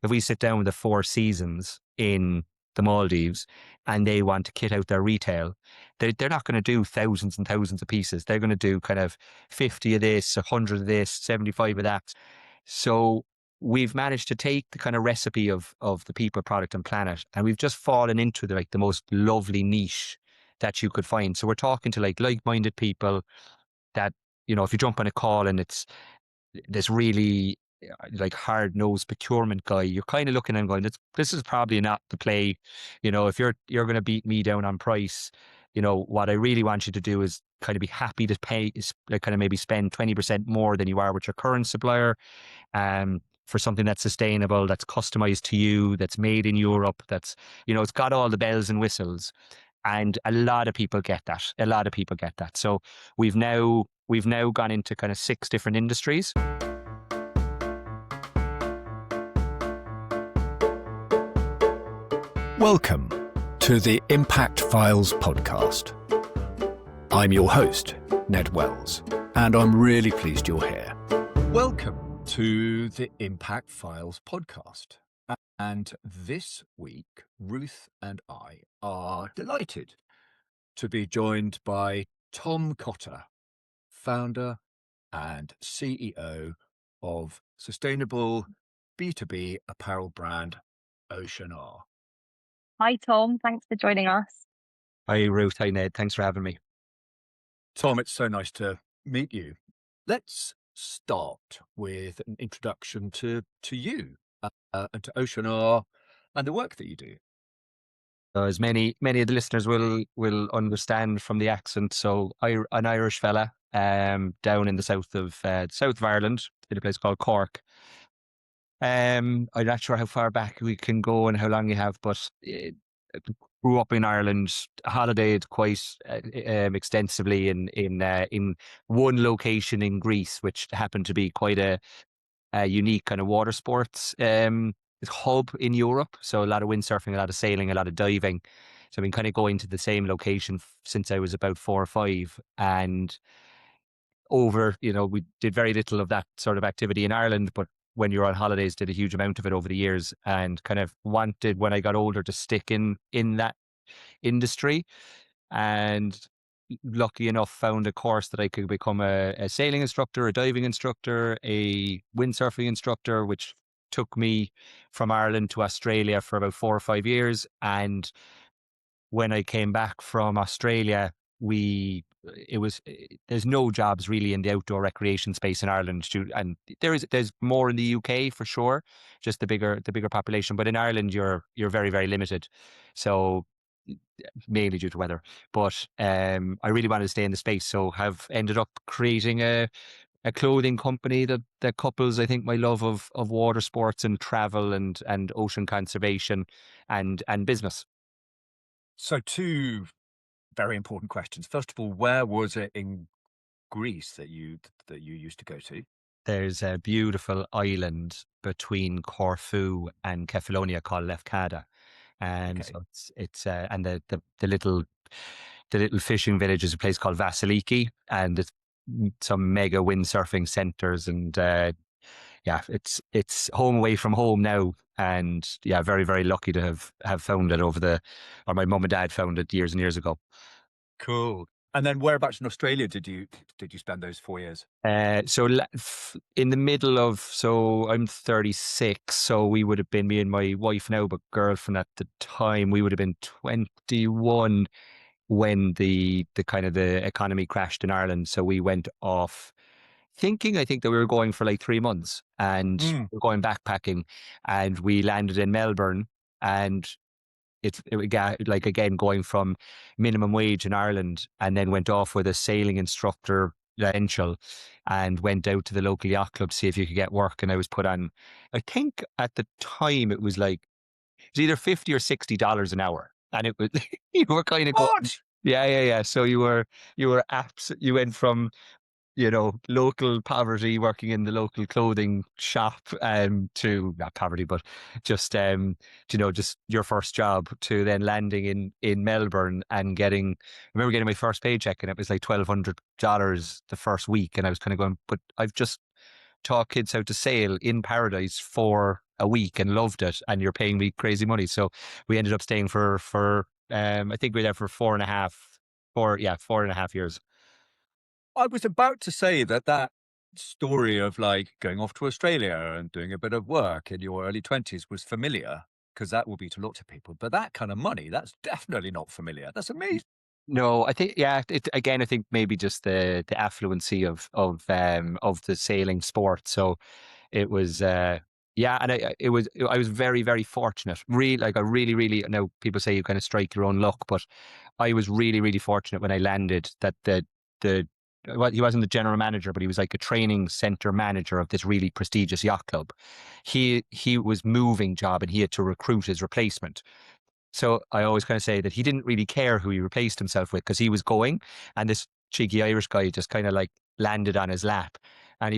if we sit down with the Four Seasons in the Maldives and they want to kit out their retail, they're not going to do thousands and thousands of pieces. They're going to do kind of 50 of this, 100 of this, 75 of that. So we've managed to take the kind of recipe of the people, product and planet, and we've just fallen into the most lovely niche that you could find. So we're talking to like-minded people that, if you jump on a call and it's this really hard-nosed procurement guy, you're kind of looking and going, this is probably not the play. If you're going to beat me down on price, what I really want you to do is kind of be happy to pay, kind of maybe spend 20% more than you are with your current supplier, for something that's sustainable, that's customized to you, that's made in Europe, that's, it's got all the bells and whistles. And a lot of people get that. A lot of people get that. So we've now gone into kind of 6 different industries. Welcome to the Impact Files podcast. I'm your host, Ned Wells, and I'm really pleased you're here. Welcome to the Impact Files podcast. And this week, Ruth and I are delighted to be joined by Tom Cotter, founder and CEO of sustainable B2B apparel brand OCEANR. Hi, Tom. Thanks for joining us. Hi, Ruth. Hi, Ned. Thanks for having me. Tom, it's so nice to meet you. Let's start with an introduction to you and to OCEANR and the work that you do. As many of the listeners will understand from the accent, so an Irish fella, down in the south of Ireland, in a place called Cork. I'm not sure how far back we can go and how long you have, but grew up in Ireland, holidayed quite extensively in one location in Greece, which happened to be quite a unique kind of water sports hub in Europe. So a lot of windsurfing, a lot of sailing, a lot of diving. So I've been kind of going to the same location since I was about 4 or 5, and we did very little of that sort of activity in Ireland, but when you're on holidays, did a huge amount of it over the years, and kind of wanted, when I got older, to stick in that industry. And lucky enough, found a course that I could become a sailing instructor, a diving instructor, a windsurfing instructor, which took me from Ireland to Australia for about 4 or 5 years. And when I came back from Australia, there's no jobs really in the outdoor recreation space in Ireland, and there's more in the UK for sure, just the bigger population. But in Ireland, you're very, very limited. So mainly due to weather. But I really wanted to stay in the space, so have ended up creating a clothing company that couples, I think, my love of water sports and travel and ocean conservation and business. So 2 very important questions. First of all, where was it in Greece that you used to go to? There's a beautiful island between Corfu and Kefalonia called Lefkada. And Okay. so it's and the little fishing village is a place called Vasiliki, and it's some mega windsurfing centers, and it's home away from home now. And yeah, very, very lucky to have found it or my mum and dad found it years and years ago. Cool. And then whereabouts in Australia did you spend those 4 years? In the middle of, so I'm 36, so we would have been, me and my wife now, but girlfriend at the time, we would have been 21 when the kind of the economy crashed in Ireland. So we went off I think that we were going for like 3 months, and we're going backpacking, and we landed in Melbourne. And it got, like, again, going from minimum wage in Ireland, and then went off with a sailing instructor credential and went out to the local yacht club to see if you could get work. And I was put on, I think at the time it was either $50 or $60 an hour, and it was you were kind of going, What? yeah. So you were you went from local poverty, working in the local clothing shop, to not poverty, but just just your first job, to then landing in Melbourne and I remember getting my first paycheck, and it was like $1,200 the first week, and I was kind of going, but I've just taught kids how to sail in paradise for a week and loved it, and you're paying me crazy money. So we ended up staying for I think we were there for 4.5 years. I was about to say that story of like going off to Australia and doing a bit of work in your early 20s was familiar, because that will be to lots of people. But that kind of money, that's definitely not familiar. That's amazing. No, I think again, I think maybe just the affluency of the sailing sport. So it was yeah, and I was very, very fortunate. Really, like I really, really, now people say you kind of strike your own luck, but I was really, really fortunate when I landed that the well, he wasn't the general manager, but he was like a training center manager of this really prestigious yacht club. He was moving job and he had to recruit his replacement. So I always kind of say that he didn't really care who he replaced himself with because he was going, and this cheeky Irish guy just kind of like landed on his lap, and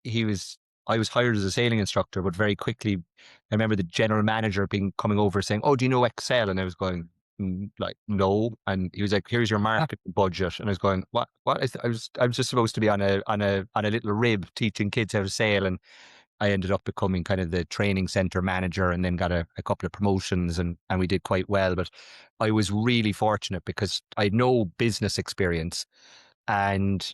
he was. I was hired as a sailing instructor, but very quickly, I remember the general manager coming over saying, "Oh, do you know Excel?" And I was going, like, no. And he was like, "Here's your marketing budget," and I was going, "What? What is?" I was just supposed to be on a little rib teaching kids how to sail, and I ended up becoming kind of the training center manager and then got a couple of promotions and we did quite well. But I was really fortunate because I had no business experience, and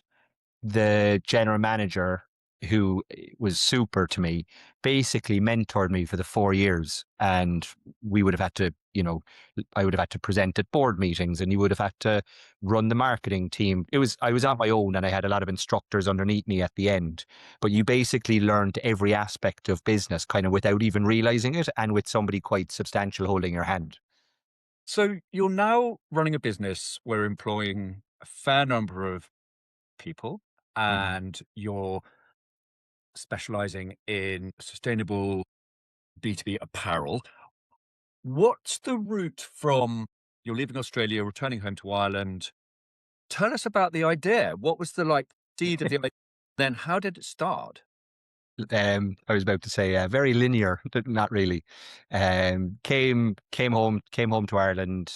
the general manager, who was super to me, basically mentored me for the 4 years. And we would have had to, I would have had to present at board meetings and you would have had to run the marketing team. I was on my own and I had a lot of instructors underneath me at the end. But you basically learned every aspect of business kind of without even realizing it and with somebody quite substantial holding your hand. So you're now running a business where employing a fair number of people, Mm. and you're specializing in sustainable B2B apparel. What's the route from you're leaving Australia, returning home to Ireland? Tell us about the idea. What was the like seed of the idea? Then how did it start? I was about to say very linear, but not really. Came home to Ireland.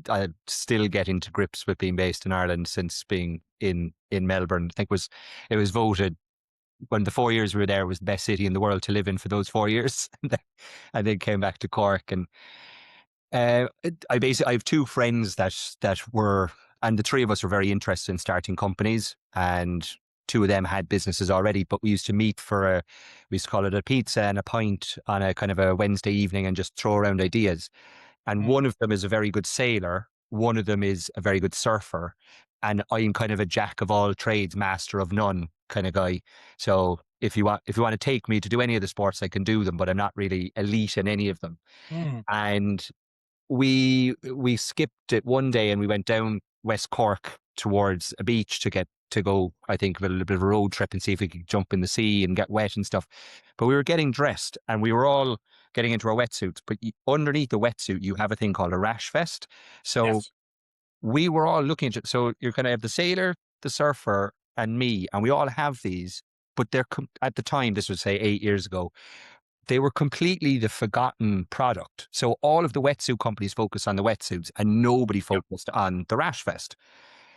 I still getting to grips with being based in Ireland since being in Melbourne. I think it was voted when the 4 years we were there was the best city in the world to live in for those 4 years. And then came back to Cork and I have two friends that were, and the three of us were very interested in starting companies, and two of them had businesses already. But we used to meet we used to call it a pizza and a pint on a kind of a Wednesday evening and just throw around ideas. And Mm. one of them is a very good sailor, one of them is a very good surfer, and I'm kind of a jack of all trades, master of none kind of guy. So if you want to take me to do any of the sports, I can do them, but I'm not really elite in any of them. Mm. And we skipped it one day and we went down West Cork towards a beach to go, I think, a little bit of a road trip and see if we could jump in the sea and get wet and stuff. But we were getting dressed and we were all getting into our wetsuits. But underneath the wetsuit, you have a thing called a rash vest. So Yes. we were all looking at it. So you're going to have the sailor, the surfer, and me, and we all have these. But at the time, this was say 8 years ago, they were completely the forgotten product. So all of the wetsuit companies focused on the wetsuits and nobody Yep. focused on the rash vest.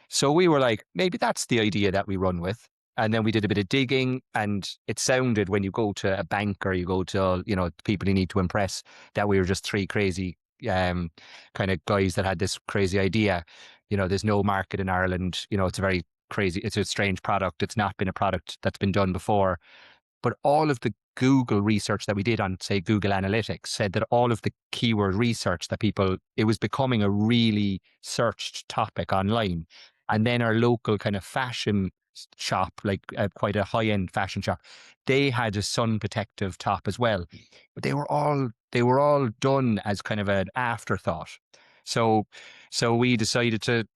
So we were like, maybe that's the idea that we run with. And then we did a bit of digging and it sounded when you go to a bank or you go to, people you need to impress, that we were just three crazy kind of guys that had this crazy idea. There's no market in Ireland. It's a very crazy, it's a strange product. It's not been a product that's been done before. But all of the Google research that we did on, say, Google Analytics said that all of the keyword research that it was becoming a really searched topic online. And then our local kind of fashion shop, like quite a high-end fashion shop, they had a sun protective top as well. But they were all done as kind of an afterthought. So we decided to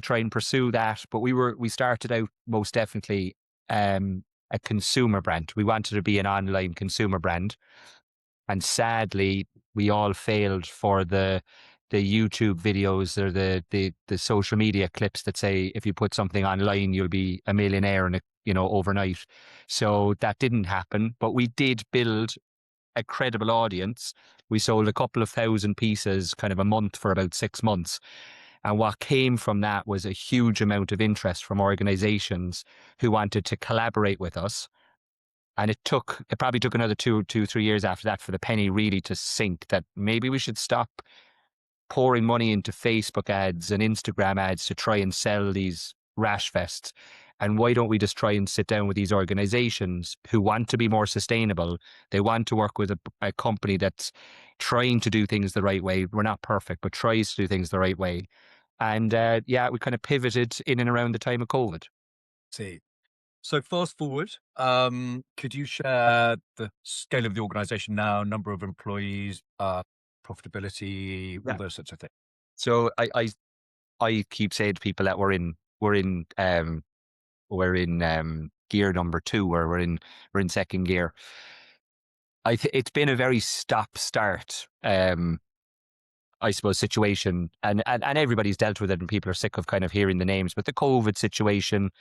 try and pursue that. But we started out most definitely a consumer brand. We wanted to be an online consumer brand. And sadly, we all failed for the YouTube videos or the social media clips that say if you put something online, you'll be a millionaire overnight. So that didn't happen, but we did build a credible audience. We sold a couple of thousand pieces kind of a month for about 6 months. And what came from that was a huge amount of interest from organizations who wanted to collaborate with us And it probably took another 3 years after that for the penny really to sink that maybe we should stop pouring money into Facebook ads and Instagram ads to try and sell these rash vests. And why don't we just try and sit down with these organizations who want to be more sustainable? They want to work with a company that's trying to do things the right way. We're not perfect, but tries to do things the right way. And we kind of pivoted in and around the time of COVID. See. So fast forward, could you share the scale of the organization now, number of employees, profitability, all Yeah. those sorts of things? So I keep saying to people that we're in gear number 2, where we're in second gear. It's been a very stop start, I suppose, situation, and everybody's dealt with it, and people are sick of kind of hearing the names. But the COVID situation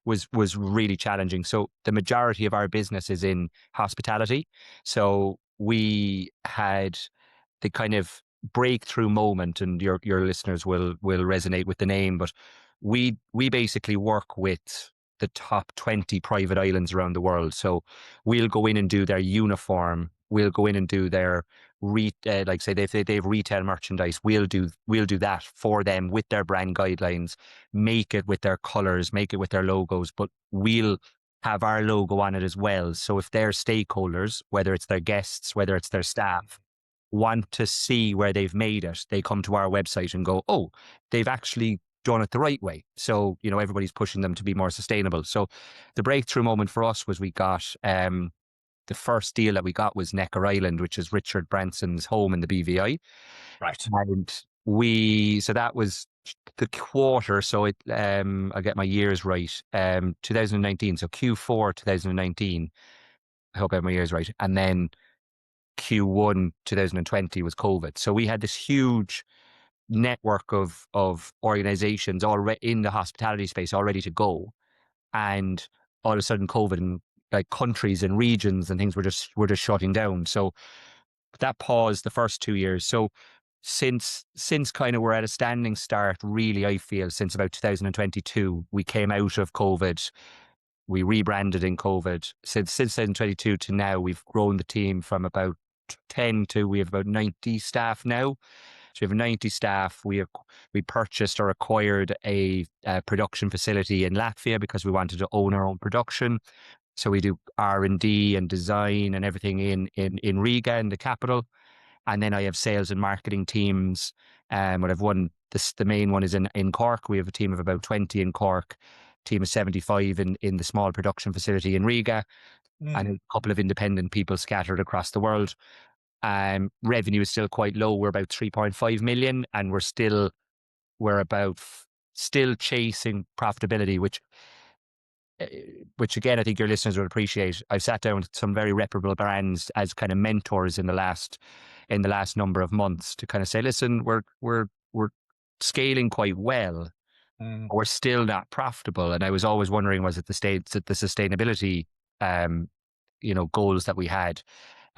was really challenging. So the majority of our business is in hospitality. So we had the kind of breakthrough moment, and your listeners will resonate with the name. But we basically work with the top 20 private islands around the world. So we'll go in and do their uniform. We'll go in and do their like say they have retail merchandise. We'll do that for them with their brand guidelines, make it with their colors, make it with their logos, but we'll have our logo on it as well. So if their stakeholders, whether it's their guests, whether it's their staff, want to see where they've made it, they come to our website and go, oh, they've actually done it the right way. So, everybody's pushing them to be more sustainable. So the breakthrough moment for us was we got the first deal that we got was Necker Island, which is Richard Branson's home in the BVI. Right. And so that was the quarter. So I get my years right. 2019. So Q4 2019. I hope I have my years right. And then Q1 2020 was COVID. So we had this huge network of organizations already in the hospitality space, all ready to go. And all of a sudden COVID, and like countries and regions and things were just shutting down. So that paused the first 2 years. So since kind of we're at a standing start, really, I feel since about 2022, we came out of COVID. We rebranded in COVID. Since 2022 to now, we've grown the team from about 10 to we have about 90 staff now. So we have 90 staff. We purchased or acquired a production facility in Latvia because we wanted to own our own production. So we do R&D and design and everything in Riga, in the capital. And then I have sales and marketing teams. But I've the main one is in Cork. We have a team of about 20 in Cork, team of 75 in the small production facility in Riga, and a couple of independent people scattered across the world. Revenue is still quite low. We're about 3.5 million, and we're still chasing profitability, which again, I think your listeners will appreciate. I've sat down with some very reputable brands as kind of mentors in the last number of months to kind of say, listen, we're scaling quite well. We're still not profitable. And I was always wondering, was it the sustainability, goals that we had?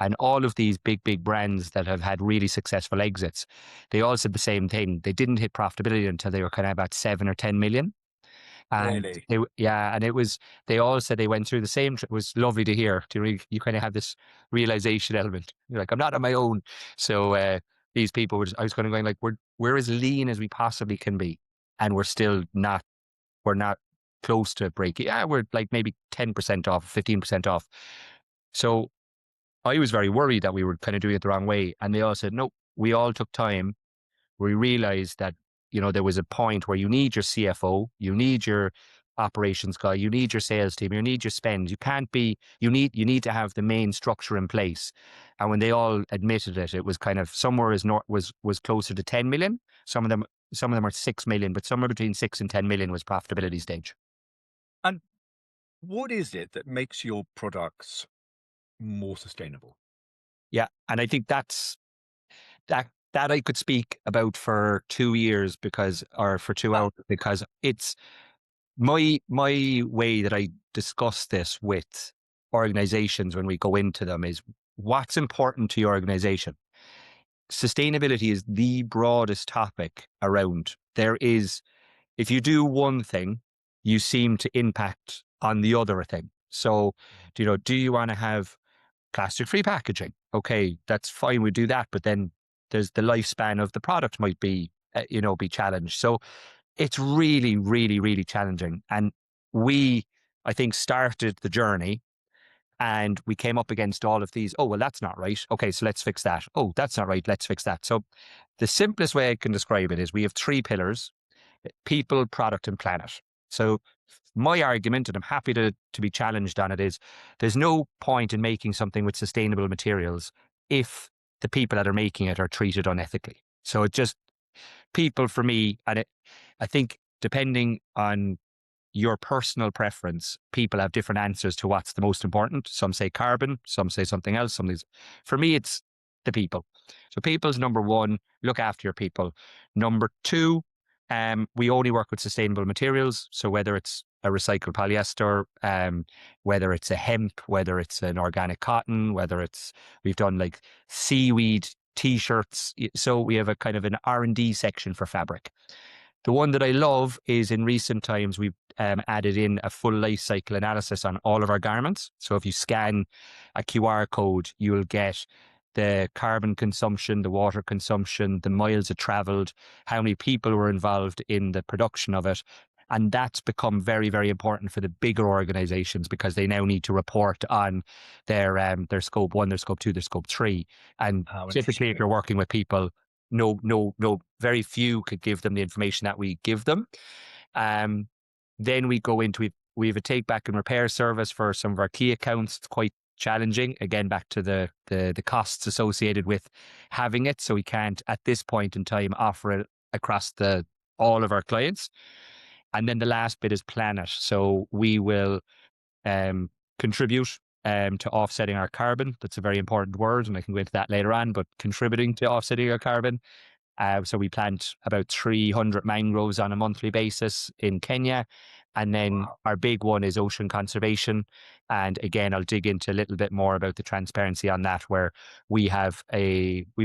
And all of these big brands that have had really successful exits, they all said the same thing. They didn't hit profitability until they were kind of about 7 or 10 million. And Really? they all said they went through the same. It was lovely to hear. You kind of have this realization element. You're like, I'm not on my own. So these people I was kind of going like, we're as lean as we possibly can be, and we're still not. We're not close to breaking. Yeah, we're like maybe 10% off, 15% off. So I was very worried that we were kind of doing it the wrong way, and they all said, no. We all took time. We realized that there was a point where you need your CFO, you need your operations guy, you need your sales team, you need your spend. You need to have the main structure in place. And when they all admitted it, it was kind of somewhere was closer to 10 million. Some of them are 6 million, but somewhere between 6 and 10 million was profitability stage. And what is it that makes your products more sustainable? Yeah. And I think that I could speak about for 2 years for 2 hours, because it's my way that I discuss this with organizations when we go into them is what's important to your organization. Sustainability is the broadest topic around. If you do one thing, you seem to impact on the other thing. So, do you want to have plastic-free packaging? Okay, that's fine. We do that, but then there's the lifespan of the product might be, be challenged. So it's really, really, really challenging. And we, I think, started the journey and we came up against all of these. Oh, well, that's not right. Okay, so let's fix that. Oh, that's not right. Let's fix that. So the simplest way I can describe it is we have three pillars: people, product, and planet. So my argument, and I'm happy to be challenged on it, is there's no point in making something with sustainable materials if the people that are making it are treated unethically. So it just, people for me, I think depending on your personal preference, people have different answers to what's the most important. Some say carbon, some say something else. For me, it's the people. So people's number one, look after your people. Number two, we only work with sustainable materials. So whether it's a recycled polyester, whether it's a hemp, whether it's an organic cotton, we've done like seaweed t-shirts. So we have a kind of an R&D section for fabric. The one that I love is in recent times, we've added in a full life cycle analysis on all of our garments. So if you scan a QR code, you'll get the carbon consumption, the water consumption, the miles it traveled, how many people were involved in the production of it. And that's become very, very important for the bigger organizations because they now need to report on their scope one, their scope two, their scope three. And typically, if you're working with people, no, very few could give them the information that we give them. Then we go into, we have a take back and repair service for some of our key accounts. It's quite challenging. Again, back to the costs associated with having it. So we can't at this point in time offer it across all of our clients. And then the last bit is planet. So we will contribute to offsetting our carbon. That's a very important word, and I can go into that later on, but contributing to offsetting our carbon. So we plant about 300 mangroves on a monthly basis in Kenya. And then our big one is ocean conservation. And again, I'll dig into a little bit more about the transparency on that, where we've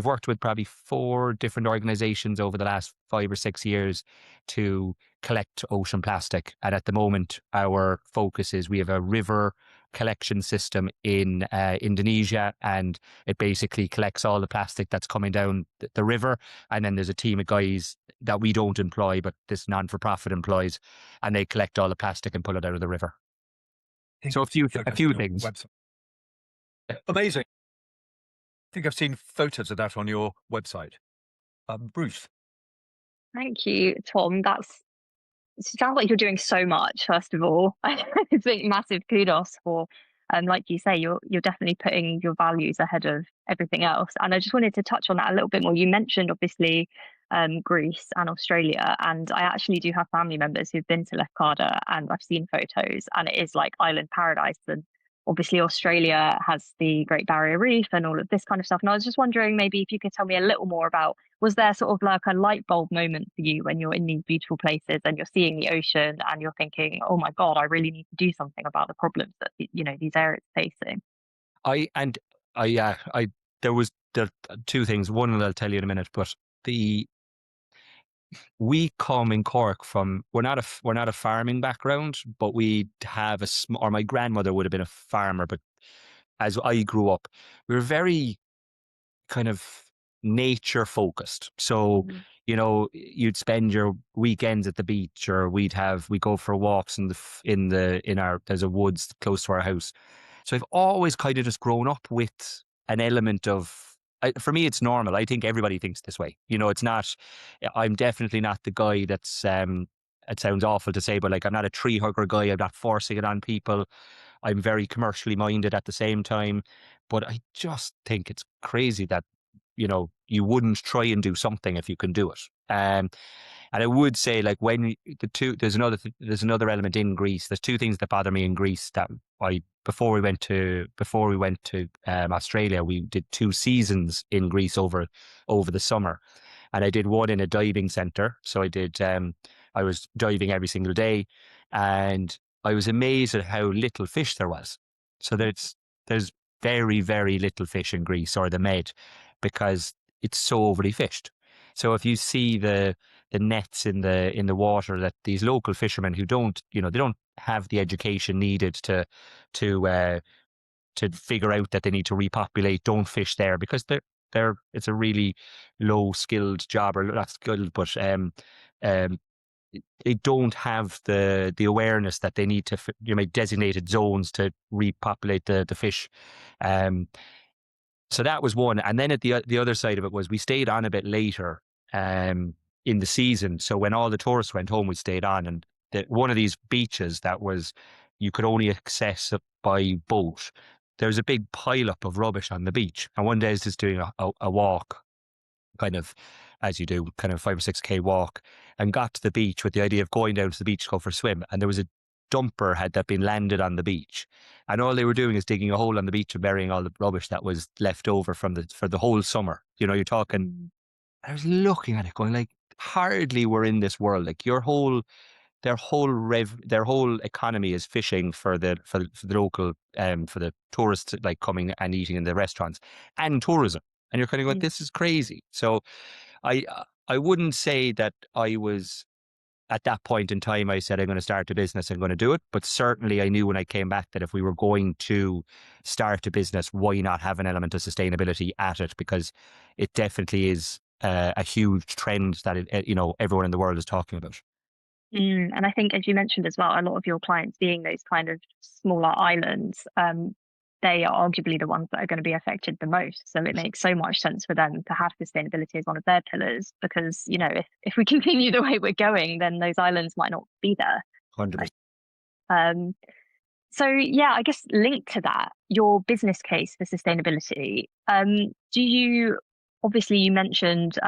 worked with probably 4 different organizations over the last 5 or 6 years to collect ocean plastic. And at the moment, our focus is we have a river collection system in Indonesia, and it basically collects all the plastic that's coming down the river. And then there's a team of guys that we don't employ, but this non-for-profit employs, and they collect all the plastic and pull it out of the river. So a few things. Website. Amazing. I think I've seen photos of that on your website. Bruce. Thank you, Tom. It sounds like you're doing so much, first of all. I think massive kudos for, like you say, you're definitely putting your values ahead of everything else. And I just wanted to touch on that a little bit more. You mentioned, obviously, Greece and Australia, and I actually do have family members who've been to Lefkada, and I've seen photos, and it is like island paradise. And obviously Australia has the Great Barrier Reef and all of this kind of stuff. And I was just wondering, maybe if you could tell me a little more about, was there sort of like a light bulb moment for you when you're in these beautiful places and you're seeing the ocean and you're thinking, oh my God, I really need to do something about the problems that, these areas are facing? There was the 2 things. One I'll tell you in a minute, but we come in Cork from, we're not a farming background, but we have or my grandmother would have been a farmer, but as I grew up, we were very kind of nature focused. So, you'd spend your weekends at the beach, or we go for walks there's a woods close to our house. So I've always kind of just grown up with an element of, for me, it's normal. I think everybody thinks this way. It's not, I'm definitely not the guy that's, it sounds awful to say, but like, I'm not a tree hugger guy. I'm not forcing it on people. I'm very commercially minded at the same time. But I just think it's crazy that, you wouldn't try and do something if you can do it. And I would say, like, when there's another element in Greece. There's 2 things that bother me in Greece that before we went to Australia, we did 2 seasons in Greece over the summer, and I did one in a diving center. So I was diving every single day, and I was amazed at how little fish there was. So there's very, very little fish in Greece, or the Med, because it's so overly fished. So if you see the nets in the water that these local fishermen who don't, they don't have the education needed to uh, to figure out that they need to repopulate, don't fish there because it's a really low skilled job, or not skilled, but um they don't have the awareness that they need to make designated zones to repopulate the fish. Um, so that was one, and then at the other side of it was we stayed on a bit later in the season. So when all the tourists went home, we stayed on, and one of these beaches that was you could only access it by boat. There was a big pile up of rubbish on the beach, and one day I was just doing a walk, kind of as you do, kind of 5 or 6K walk, and got to the beach with the idea of going down to the beach to go for a swim. And there was a dumper had that been landed on the beach, and all they were doing is digging a hole on the beach and burying all the rubbish that was left over for the whole summer. You're talking. Mm. I was looking at it, going like, hardly we're in this world. Like their whole economy is fishing for the local for the tourists like coming and eating in the restaurants and tourism. And you're kind of going, Mm. this is crazy. So I I wouldn't say that I was at that point in time. I said I'm going to start a business. I'm going to do it. But certainly, I knew when I came back that if we were going to start a business, why not have an element of sustainability at it? Because it definitely is a huge trend that everyone in the world is talking about. And I think, as you mentioned as well, a lot of your clients being those kind of smaller islands, they are arguably the ones that are going to be affected the most. So it makes so much sense for them to have sustainability as one of their pillars, because, if we continue the way we're going, then those islands might not be there. 100%. Um, So yeah, I guess linked to that, your business case for sustainability. Do you obviously you mentioned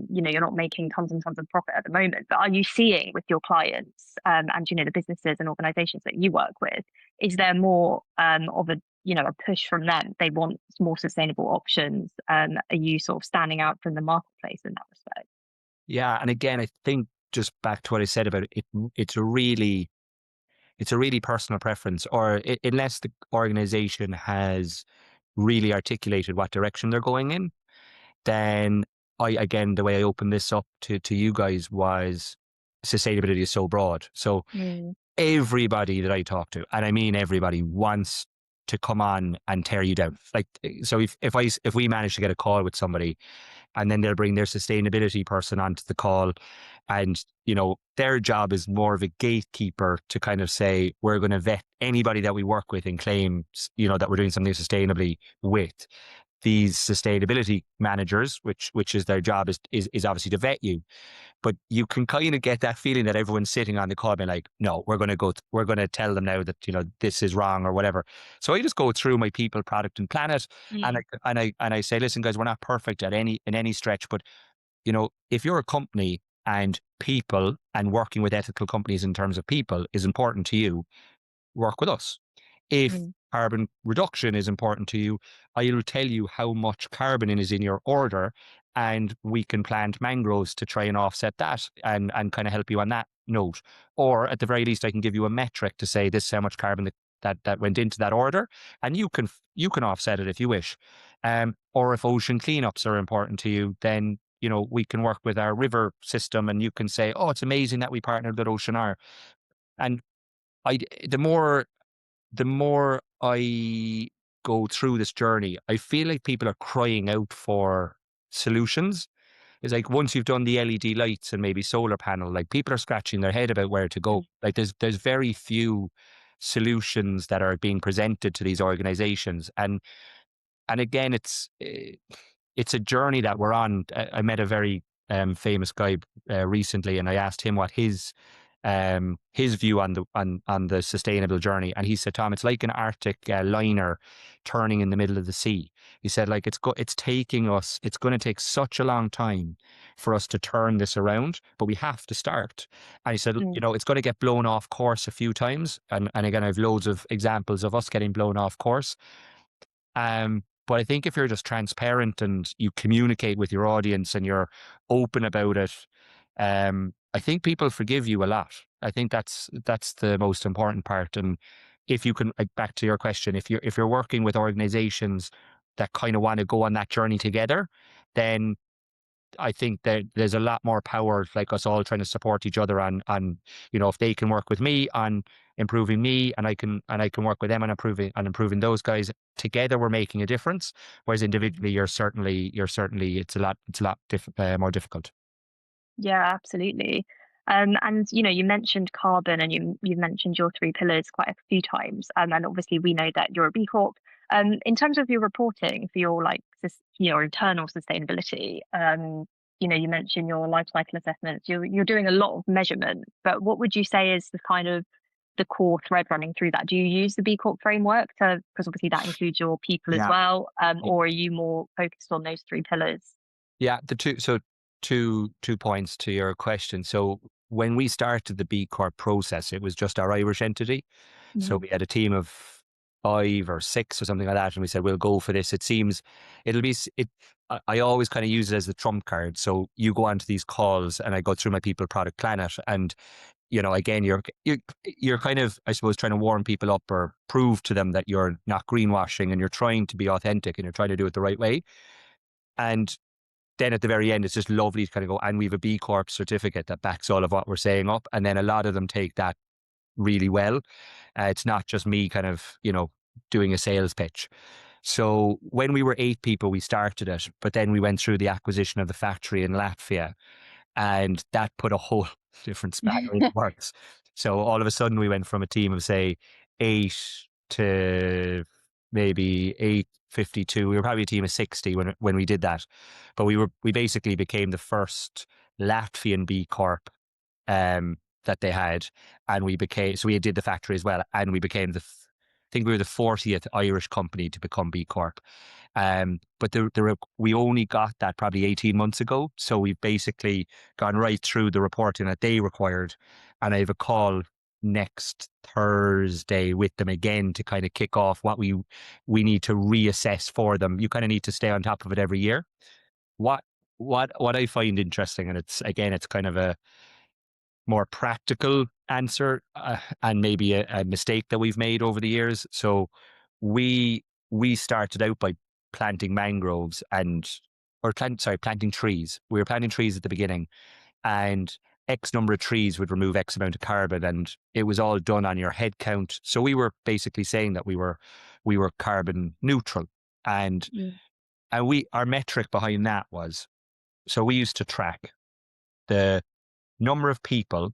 you're not making tons and tons of profit at the moment, but are you seeing with your clients and the businesses and organizations that you work with, is there more of a push from them? They want more sustainable options. Are you sort of standing out from the marketplace in that respect? Yeah, and again, I think just back to what I said about it, it's a really personal preference, or unless the organization has really articulated what direction they're going in, then again, the way I opened this up to you guys was sustainability is so broad. So Mm. everybody that I talk to, and I mean everybody, wants to come on and tear you down. Like, so if we manage to get a call with somebody, and then they'll bring their sustainability person onto the call, and their job is more of a gatekeeper to kind of say, we're going to vet anybody that we work with and claim that we're doing something sustainably with. These sustainability managers, which is their job, is obviously to vet you. But you can kind of get that feeling that everyone's sitting on the call being like, no, we're going to tell them now that this is wrong or whatever. So I just go through my people, product, and planet, and Mm. I say, listen, guys, we're not perfect in any stretch, but if you're a company and people and working with ethical companies in terms of people is important to you, work with us. If Mm. carbon reduction is important to you, I will tell you how much carbon is in your order, and we can plant mangroves to try and offset that and kind of help you on that note. Or at the very least, I can give you a metric to say this is how much carbon that went into that order, and you can offset it if you wish. Or if ocean cleanups are important to you, then we can work with our river system, and you can say, oh, it's amazing that we partnered with OCEANR. And I the more I go through this journey, I feel like people are crying out for solutions. It's like once you've done the LED lights and maybe solar panel, like people are scratching their head about where to go. Mm. Like there's very few solutions that are being presented to these organizations, and again, it's a journey that we're on. I met a very famous guy recently, and I asked him what his view on the sustainable journey, and he said, "Tom, it's like an Arctic liner turning in the middle of the sea." He said, "Like it's taking us. It's going to take such a long time for us to turn this around, but we have to start." And he said, Mm. "It's going to get blown off course a few times, and again, I have loads of examples of us getting blown off course." But I think if you're just transparent and you communicate with your audience and you're open about it, I think people forgive you a lot. I think that's the most important part. And if you can, like, back to your question, if you're working with organizations that kind of want to go on that journey together, then I think that there's a lot more power, like us all trying to support each other on, if they can work with me on improving me, and I can work with them on improving those guys. Together, we're making a difference. Whereas individually, it's a lot more difficult. Yeah, absolutely. And you mentioned carbon, and you mentioned your three pillars quite a few times. And obviously we know that you're a B Corp. In terms of your reporting for your your internal sustainability, you mentioned your life cycle assessments. You're doing a lot of measurement, but what would you say is the kind of the core thread running through that? Do you use the B Corp framework because obviously that includes your people as Yeah. well, or are you more focused on those three pillars? Yeah, two points to your question. So when we started the B Corp process, it was just our Irish entity. So we had a team of 5 or 6 or something like that, and we said we'll go for this. It seems it'll be it. I always kind of use it as the trump card. So you go onto these calls, and I go through my people, product, planet, and again, you're kind of, I suppose, trying to warm people up or prove to them that you're not greenwashing, and you're trying to be authentic, and you're trying to do it the right way. And then at the very end, it's just lovely to kind of go, and we have a B Corp certificate that backs all of what we're saying up. And then a lot of them take that really well. It's not just me kind of, doing a sales pitch. So when we were 8 people, we started it, but then we went through the acquisition of the factory in Latvia, and that put a whole different spanner in the works. So all of a sudden, we went from a team of, say, 8 to maybe 852. We were probably a team of 60 when we did that, but we basically became the first Latvian B Corp that they had, and we did the factory as well, and we became I think we were the 40th Irish company to become B Corp. But we only got that probably 18 months ago. So we've basically gone right through the reporting that they required. And I have a call next Thursday with them again to kind of kick off what we need to reassess for them. You kind of need to stay on top of it every year. What I find interesting, and it's kind of a more practical answer, and maybe a mistake that we've made over the years. So we started out by planting mangroves planting trees. We were planting trees at the beginning, and X number of trees would remove X amount of carbon, and it was all done on your head count. So we were basically saying that we were carbon neutral, and our metric behind that was, so we used to track the number of people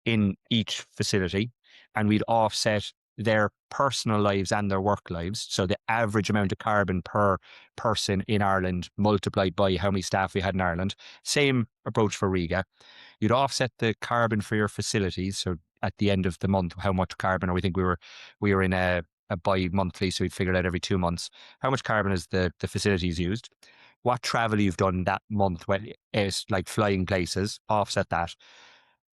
in each facility, and we'd offset their personal lives and their work lives. So the average amount of carbon per person in Ireland multiplied by how many staff we had in Ireland. Same approach for Riga. You'd offset the carbon for your facilities. So at the end of the month, how much carbon, or we think we were in a bi-monthly, so we'd figure it out every 2 months. How much carbon has the facilities used? What travel you've done that month, when it's like flying places, offset that.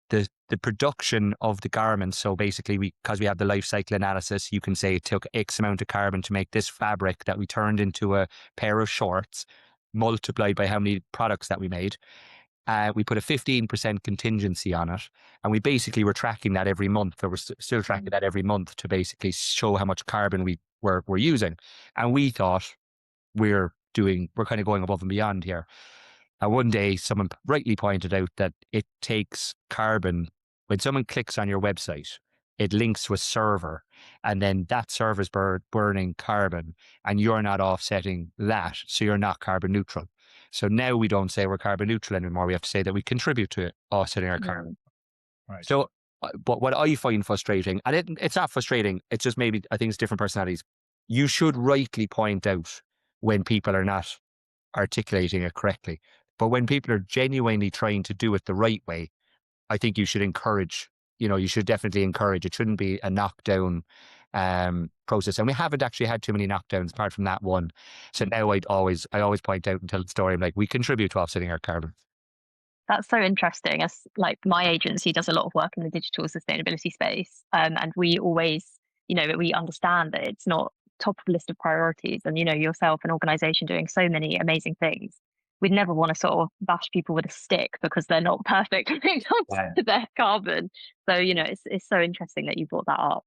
The production of the garments. So basically, because we have the life cycle analysis, you can say it took X amount of carbon to make this fabric that we turned into a pair of shorts, multiplied by how many products that we made. We put a 15% contingency on it, and we basically were tracking that every month, or we're still tracking that every month, to basically show how much carbon we're using. And we thought we're kind of going above and beyond here. And one day, someone rightly pointed out that it takes carbon. When someone clicks on your website, it links to a server, and then that server's burning carbon, and you're not offsetting that, so you're not carbon neutral. So now we don't say we're carbon neutral anymore. We have to say that we contribute to offsetting our carbon. Right. So, but what I find frustrating, and it's not frustrating, it's just maybe, I think it's different personalities. You should rightly point out when people are not articulating it correctly. But when people are genuinely trying to do it the right way, I think you should encourage, you should definitely encourage. It shouldn't be a knockdown process. And we haven't actually had too many knockdowns apart from that one. So now I always point out and tell the story. I'm like, we contribute to offsetting our carbon. That's so interesting. As like my agency does a lot of work in the digital sustainability space, and we always, we understand that it's not top of the list of priorities. And yourself, an organization doing so many amazing things, we'd never want to sort of bash people with a stick because they're not perfect when it comes to their carbon. So it's so interesting that you brought that up.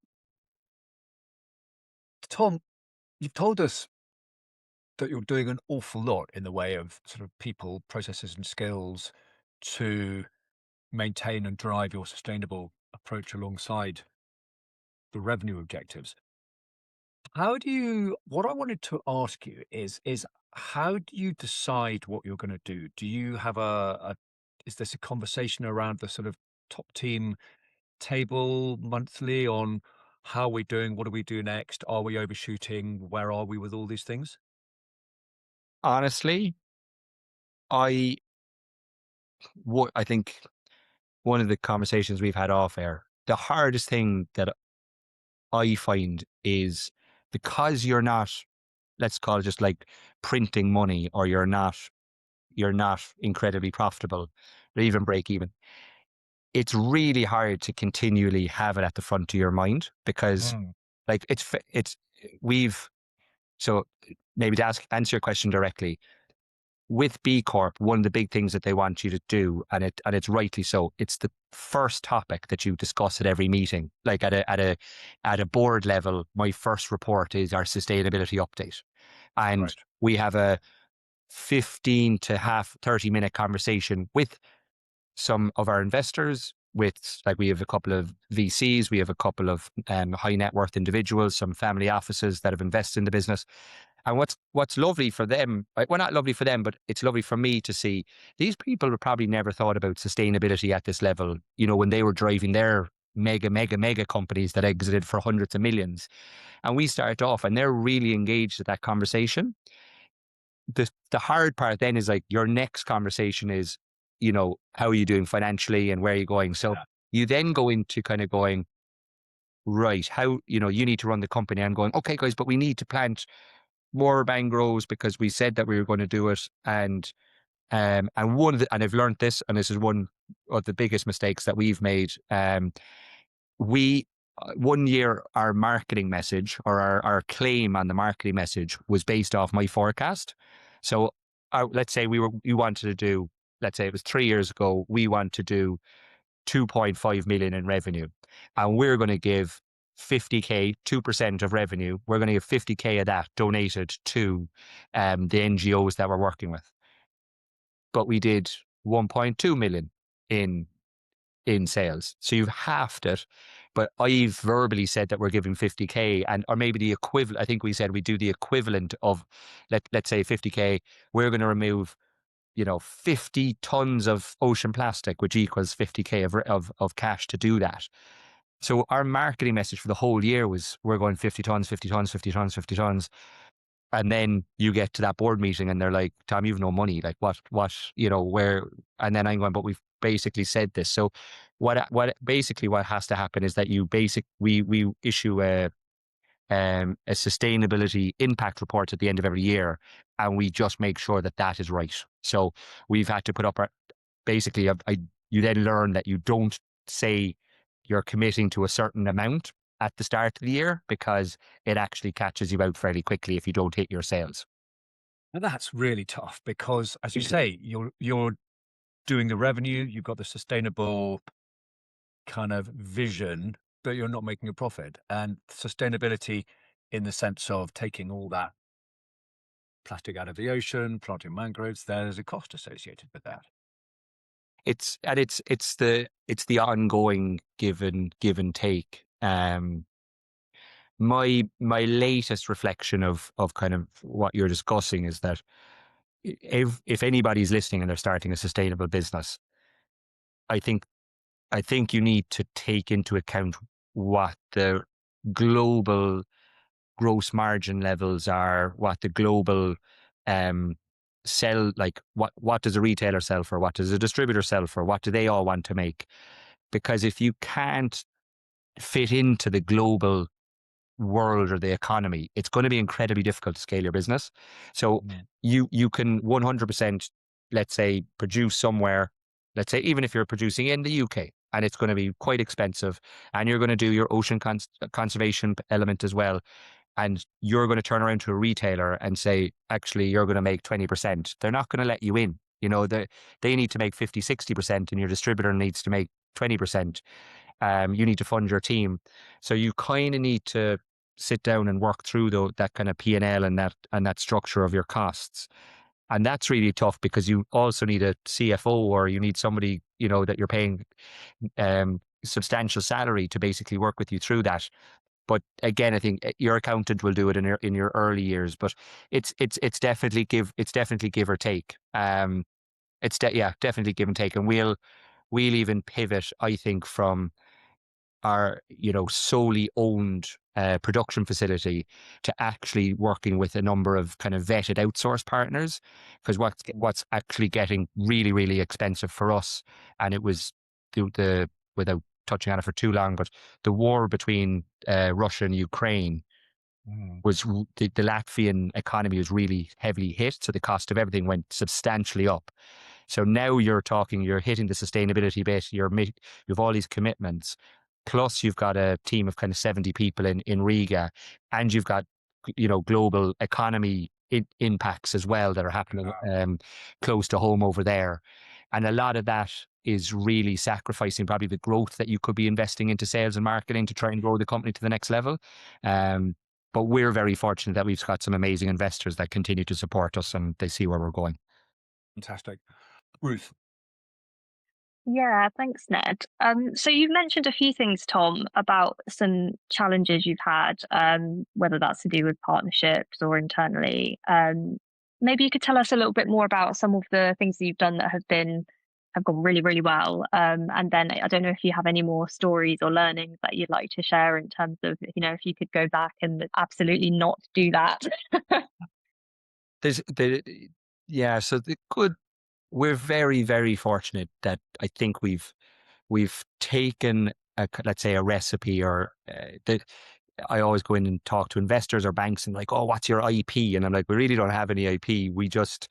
Tom, you've told us that you're doing an awful lot in the way of sort of people, processes, and skills to maintain and drive your sustainable approach alongside the revenue objectives. What I wanted to ask you is how do you decide what you're going to do? Do you have is this a conversation around the sort of top team table monthly on how we're doing? What do we do next? Are we overshooting? Where are we with all these things? Honestly, I I think one of the conversations we've had off air, the hardest thing that I find is because you're not, let's call it just like printing money, or you're not incredibly profitable or even break even. It's really hard to continually have it at the front of your mind because Mm. like we've, so maybe to answer your question directly, with B Corp, one of the big things that they want you to do, and it's rightly so, it's the first topic that you discuss at every meeting. Like at a board level, my first report is our sustainability update. And Right. we have a 15 to 30-minute conversation with some of our investors, like we have a couple of VCs, we have a couple of high net worth individuals, some family offices that have invested in the business. And what's lovely for them, well, not lovely for them, but it's lovely for me to see these people have probably never thought about sustainability at this level, when they were driving their mega companies that exited for hundreds of millions. And we start off and they're really engaged at that conversation. The hard part then is like your next conversation is, how are you doing financially and where are you going? So Yeah. you then go into kind of going, right, how, you need to run the company. I'm going, okay, guys, but we need to plant more mangroves because we said that we were going to do it. And I've learned this, and this is one of the biggest mistakes that we've made. We One year our marketing message, or our claim on the marketing message, was based off my forecast. So let's say we wanted to do, let's say it was 3 years ago, we want to do 2.5 million in revenue, and we're going to give 50k, 2% of revenue. We're going to give 50k of that donated to the NGOs that we're working with. But we did 1.2 million in sales. So you've halved it. But I've verbally said that we're giving 50k, or maybe the equivalent. I think we said we do the equivalent of, let's say 50k. We're going to remove 50 tons of ocean plastic, which equals 50k of cash to do that. So our marketing message for the whole year was, we're going 50 tons, 50 tons, 50 tons, 50 tons. And then you get to that board meeting and they're like, Tom, you've no money. Like what, where? And then I'm going, but we've basically said this. So what has to happen is that we issue a sustainability impact report at the end of every year, and we just make sure that that is right. So we've had to put up you then learn that you don't say you're committing to a certain amount at the start of the year, because it actually catches you out fairly quickly if you don't hit your sales. And that's really tough because, as you say, you're doing the revenue, you've got the sustainable kind of vision, but you're not making a profit. And sustainability, in the sense of taking all that plastic out of the ocean, planting mangroves, there's a cost associated with that. It's the ongoing give and take. My latest reflection of kind of what you're discussing is that if anybody's listening and they're starting a sustainable business, I think you need to take into account what the global gross margin levels are, what the global like what does a retailer sell for, what does a distributor sell for, what do they all want to make? Because if you can't fit into the global world or the economy, it's going to be incredibly difficult to scale your business. So you can 100%, let's say, produce somewhere, let's say even if you're producing in the UK, and it's going to be quite expensive, and you're going to do your ocean conservation element as well, and you're going to turn around to a retailer and say, actually, you're going to make 20%. They're not going to let you in. They need to make 50, 60%, and your distributor needs to make 20%. You need to fund your team. So you kind of need to sit down and work through that kind of P&L and that structure of your costs. And that's really tough because you also need a CFO, or you need somebody, that you're paying substantial salary to basically work with you through that. But again, I think your accountant will do it in your early years. But it's definitely give or take. Definitely give and take, and we'll even pivot, I think, from our solely owned production facility to actually working with a number of kind of vetted outsource partners, because what's actually getting really, really expensive for us, and it was the without touching on it for too long, but the war between Russia and Ukraine was the Latvian economy was really heavily hit, so the cost of everything went substantially up. So now you're hitting the sustainability bit, you've all these commitments, plus you've got a team of kind of 70 people in Riga, and you've got, global economy impacts as well that are happening close to home over there. And a lot of that is really sacrificing probably the growth that you could be investing into sales and marketing to try and grow the company to the next level. But we're very fortunate that we've got some amazing investors that continue to support us, and they see where we're going. Fantastic. Ruth. Yeah, thanks, Ned. So you've mentioned a few things, Tom, about some challenges you've had, whether that's to do with partnerships or internally. Maybe you could tell us a little bit more about some of the things that you've done that have gone really, really well. And then I don't know if you have any more stories or learnings that you'd like to share in terms of, if you could go back and absolutely not do that. So we're very, very fortunate that I think we've taken let's say a recipe, or I always go in and talk to investors or banks and like, oh, what's your IP? And I'm like, we really don't have any IP. We just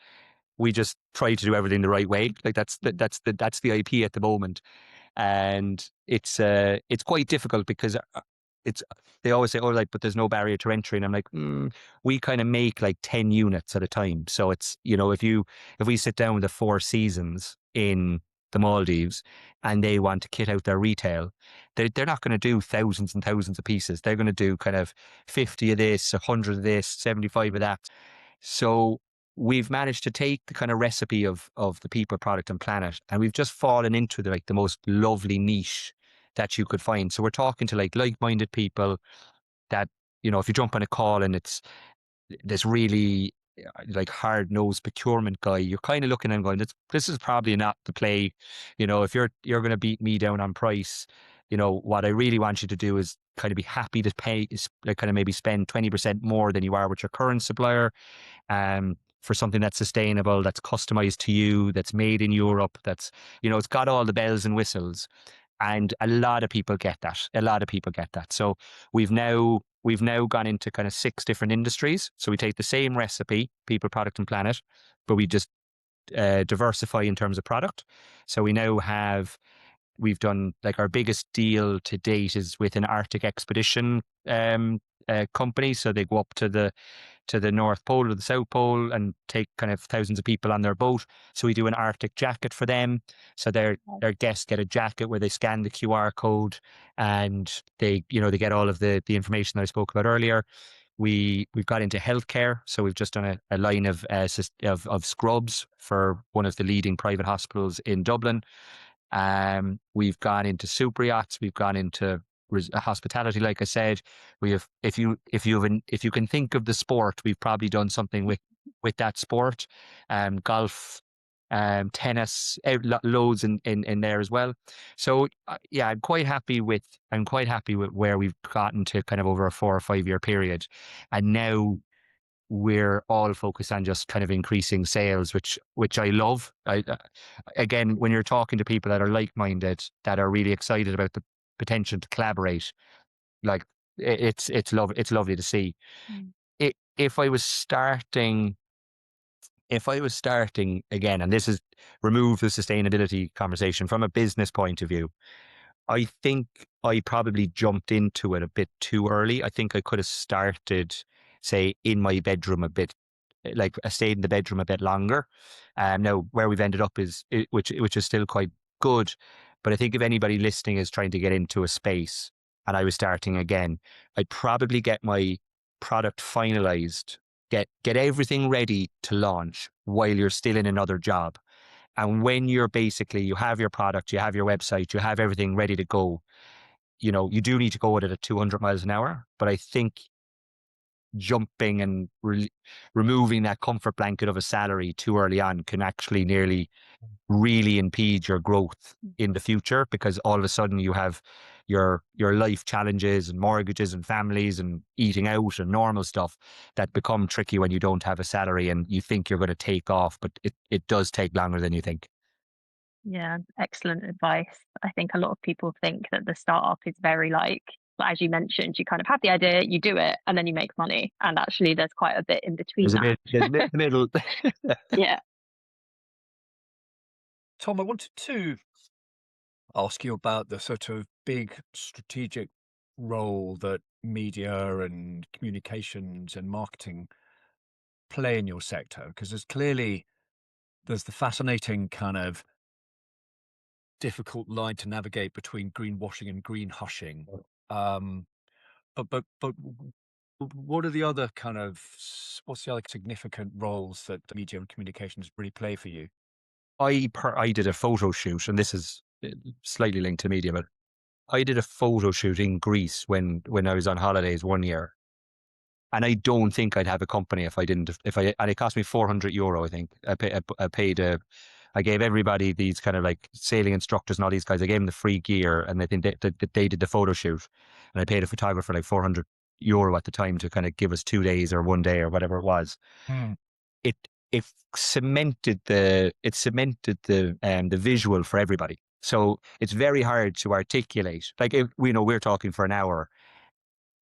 try to do everything the right way. Like that's the IP at the moment. And it's quite difficult because it's they always say, oh, like, but there's no barrier to entry, and I'm like, we kind of make like 10 units at a time. So it's, if we sit down with the Four Seasons in the Maldives and they want to kit out their retail, they're not going to do thousands and thousands of pieces. They're going to do kind of 50 of this, 100 of this, 75 of that. So we've managed to take the kind of recipe of the people, product and planet, and we've just fallen into the most lovely niche that you could find. So we're talking to like-minded people that, if you jump on a call and it's this really like hard-nosed procurement guy, you're kind of looking and going, this is probably not the play. If you're going to beat me down on price, what I really want you to do is kind of be happy to pay, like kind of maybe spend 20% more than you are with your current supplier, for something that's sustainable, that's customized to you, that's made in Europe, that's, it's got all the bells and whistles. And a lot of people get that. So we've now gone into kind of 6 different industries. So we take the same recipe, people, product and planet, but we just diversify in terms of product. So we've done, like, our biggest deal to date is with an Arctic expedition company. So they go up to the North Pole or the South Pole and take kind of thousands of people on their boat. So we do an Arctic jacket for them. So their guests get a jacket where they scan the QR code and they get all of the information that I spoke about earlier. We've got into healthcare, so we've just done a line of scrubs for one of the leading private hospitals in Dublin. We've gone into super yachts. We've gone into hospitality, like I said. We have, if you can think of the sport, we've probably done something with that sport. Golf, tennis, loads in there as well. So yeah, I'm quite happy with where we've gotten to kind of over a 4 or 5 year period, and now we're all focused on just kind of increasing sales, which I love. Again, when you're talking to people that are like-minded, that are really excited about the potential to collaborate, like, it's lovely to see. If I was starting again, and this is remove the sustainability conversation from a business point of view, I think I probably jumped into it a bit too early. I think I could have started, say, in my bedroom a bit, like I stayed in the bedroom a bit longer. Now where we've ended up which is still quite good. But I think if anybody listening is trying to get into a space, and I was starting again, I'd probably get my product finalized, get everything ready to launch while you're still in another job. And when you're basically, you have your product, you have your website, you have everything ready to go, you do need to go at it at 200 miles an hour. But I think jumping and removing that comfort blanket of a salary too early on can actually nearly really impede your growth in the future, because all of a sudden you have your life challenges and mortgages and families and eating out and normal stuff that become tricky when you don't have a salary and you think you're going to take off, but it does take longer than you think. Yeah, excellent advice. I think a lot of people think that the startup is very like, as you mentioned, you kind of have the idea, you do it, and then you make money. And actually, there's quite a bit in between There's a that. bit in the middle. Yeah. Tom, I wanted to ask you about the sort of big strategic role that media and communications and marketing play in your sector, because there's the fascinating kind of difficult line to navigate between greenwashing and green hushing. Um, but what are the other what's the other significant roles that media and communications really play for you? I did a photo shoot, and this is slightly linked to media, but I did a photo shoot in Greece when I was on holidays one year. And I don't think I'd have a company if I didn't, and it cost me €400, I think. I gave everybody these kind of like sailing instructors and all these guys, I gave them the free gear, and I think they did the photo shoot. And I paid a photographer like €400 at the time to kind of give us 2 days or one day or whatever it was. Hmm. It, it cemented the visual for everybody. So it's very hard to articulate. Like, if, we're talking for an hour,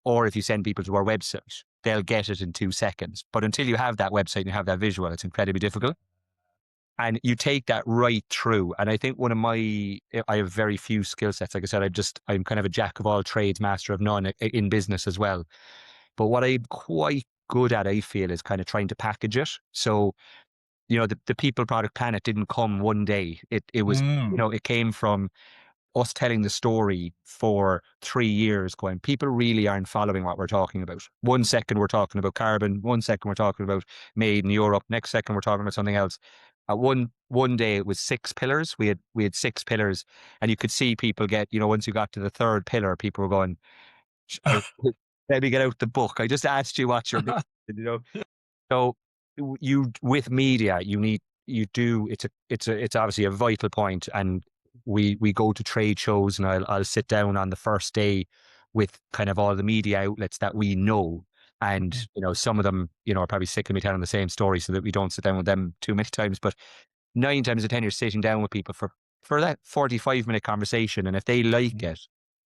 or if you send people to our website, they'll get it in 2 seconds. But until you have that website and you have that visual, it's incredibly difficult. And you take that right through. And I think I have very few skill sets. Like I said, I'm kind of a jack of all trades, master of none in business as well. But what I'm quite good at, I feel, is kind of trying to package it. So, the People Product Planet didn't come one day. It was, it came from us telling the story for 3 years, going, people really aren't following what we're talking about. 1 second we're talking about carbon, 1 second we're talking about made in Europe, next second we're talking about something else. One day it was 6 pillars. We had 6 pillars, and you could see people get, once you got to the third pillar, people were going, let me get out the book. I just asked you what you're missing, you know. So with media, it's obviously a vital point, and we go to trade shows, and I'll sit down on the first day with kind of all the media outlets that we know, and some of them are probably sick of me telling the same story, so that we don't sit down with them too many times. But 9 times out of 10, you're sitting down with people for that 45-minute conversation, and if they like it,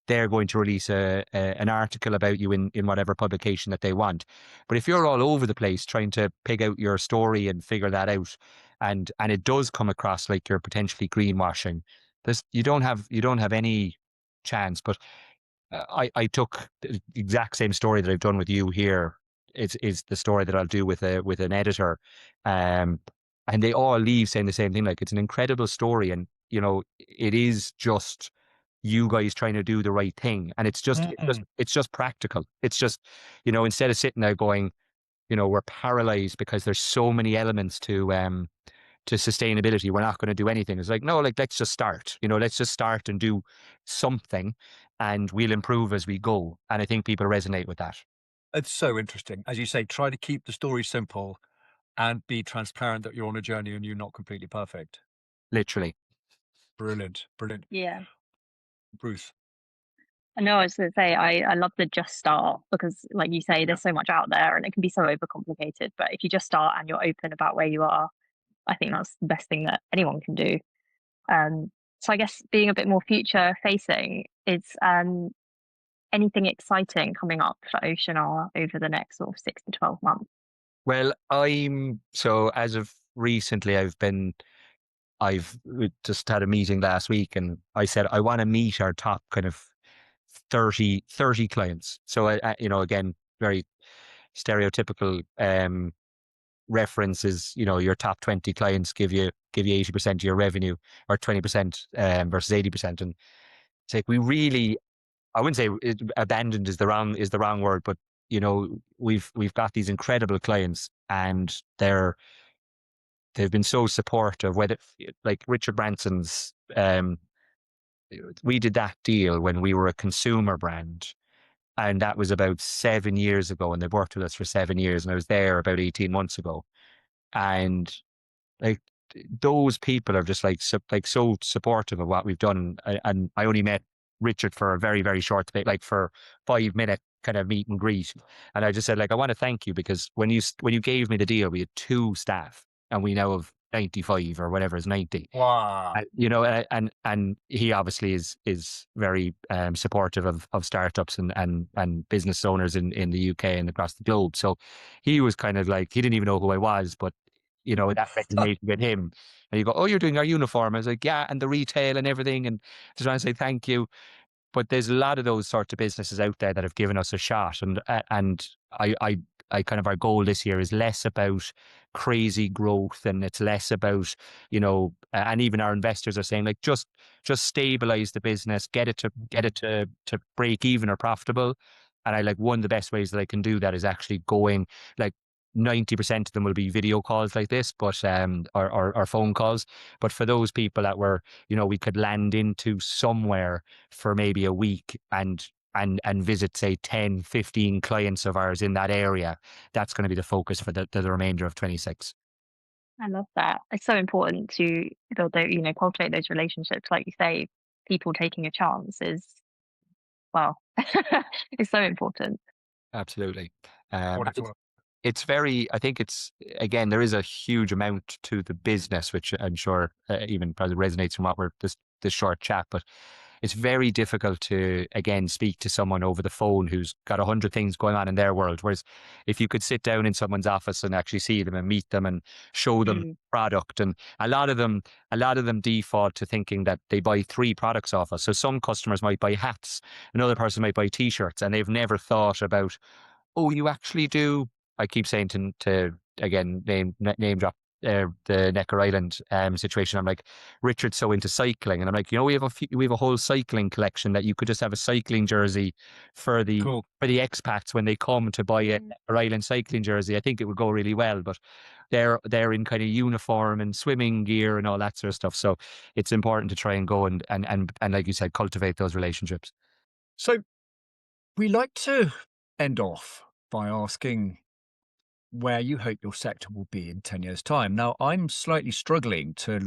they're going to release an article about you in whatever publication that they want. But if you're all over the place trying to pick out your story and figure that out, and it does come across like you're potentially greenwashing, you don't have any chance. But I took the exact same story that I've done with you here. Is the story that I'll do with an editor, and they all leave saying the same thing. Like, it's an incredible story, and it is just you guys trying to do the right thing, and it's just practical. It's just, instead of sitting there going, we're paralyzed because there's so many elements to sustainability, we're not going to do anything. It's like, no, like, let's just start. Let's just start and do something, and we'll improve as we go. And I think people resonate with that. It's so interesting. As you say, try to keep the story simple and be transparent that you're on a journey and you're not completely perfect. Literally. Brilliant. Brilliant. Yeah. Bruce. I know, I was going to say, I love the just start, because, like you say, there's so much out there and it can be so overcomplicated. But if you just start and you're open about where you are, I think that's the best thing that anyone can do. So I guess, being a bit more future facing, is anything exciting coming up for OCEANR over the next sort of 6 to 12 months? Well, so as of recently, I've just had a meeting last week, and I said I want to meet our top kind of 30 clients. So, again, very stereotypical references. Your top 20 clients give you 80% of your revenue, or 20% versus 80%. And it's like, we really I wouldn't say abandoned is the wrong word, but we've got these incredible clients, and they've been so supportive. Whether like Richard Branson's, we did that deal when we were a consumer brand, and that was about 7 years ago, and they've worked with us for 7 years, and I was there about 18 months ago, and like those people are just like so supportive of what we've done. And I only met Richard for a very, very short bit, like for 5 minute kind of meet and greet. And I just said, like, I want to thank you, because when you gave me the deal, we had 2 staff, and we now have 95 or whatever is 90. Wow. And he obviously is very supportive of startups and business owners in the UK and across the globe. So he was kind of like, he didn't even know who I was, but that resonated with him. And you go, oh, you're doing our uniform. I was like, yeah, and the retail and everything. And just want to say thank you. But there's a lot of those sorts of businesses out there that have given us a shot. And I kind of, our goal this year is less about crazy growth, and it's less about, and even our investors are saying, like, just stabilize the business, get it to break even or profitable. And I, like, one of the best ways that I can do that is actually going, like, 90% of them will be video calls like this, but or phone calls. But for those people that were, we could land into somewhere for maybe a week and visit, say, 10, 15 clients of ours in that area, that's going to be the focus for the remainder of 26. I love that. It's so important to build those, cultivate those relationships. Like you say, people taking a chance is, well, it's so important. Absolutely. Wonderful. It's very, I think it's, again, there is a huge amount to the business, which I'm sure even probably resonates from what we're this short chat, but it's very difficult to, again, speak to someone over the phone who's got 100 things going on in their world. Whereas if you could sit down in someone's office and actually see them and meet them and show them product, and a lot of them default to thinking that they buy 3 products off us. So some customers might buy hats, another person might buy t-shirts, and they've never thought about, oh, you actually do. I keep saying to again, name drop the Necker Island situation. I'm like, Richard's so into cycling, and I'm like, we have a whole cycling collection that you could just have a cycling jersey for the Cool. for the expats when they come to buy a Necker Island cycling jersey. I think it would go really well, but they're in kind of uniform and swimming gear and all that sort of stuff. So it's important to try and go and like you said, cultivate those relationships. So we like to end off by asking where you hope your sector will be in 10 years' time. Now, I'm slightly struggling to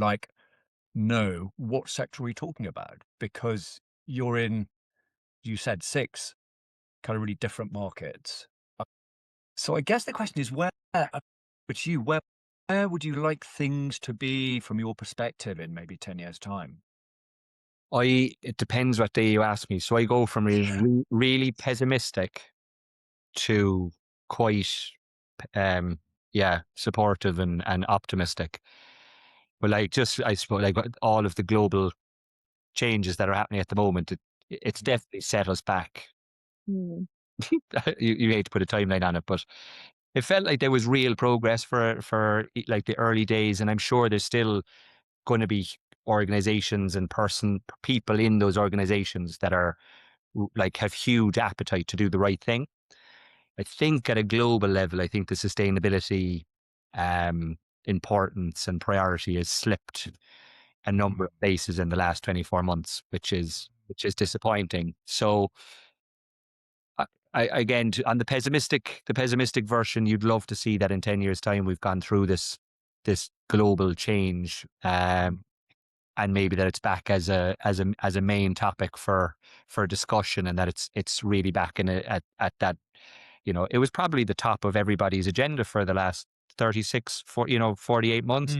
know what sector are we talking about, because you're in, you said 6 kind of really different markets. So I guess the question is where would you like things to be from your perspective in maybe 10 years' time? It depends what day you ask me. So I go from really pessimistic to quite supportive and optimistic. But I suppose, like, all of the global changes that are happening at the moment, it's definitely set us back. Mm. You hate to put a timeline on it, but it felt like there was real progress for like the early days, and I'm sure there's still going to be organizations and people in those organizations that are, like, have huge appetite to do the right thing. I think at a global level, I think the sustainability importance and priority has slipped a number of places in the last 24 months, which is disappointing. So again, on the pessimistic version, you'd love to see that in 10 years' time we've gone through this global change, and maybe that it's back as a main topic for discussion, and that it's really back at that. It was probably the top of everybody's agenda for the last 48 months.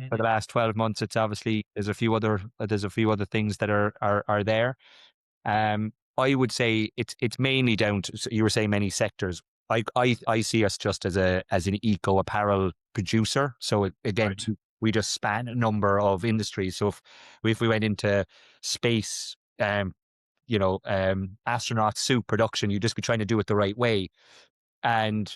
For the last 12 months, it's obviously there's a few other things that are there. I would say it's mainly down to, so you were saying many sectors. I see us just as an eco apparel producer. So again, Right. we just span a number of industries. So if we went into space, astronaut suit production, you'd just be trying to do it the right way. And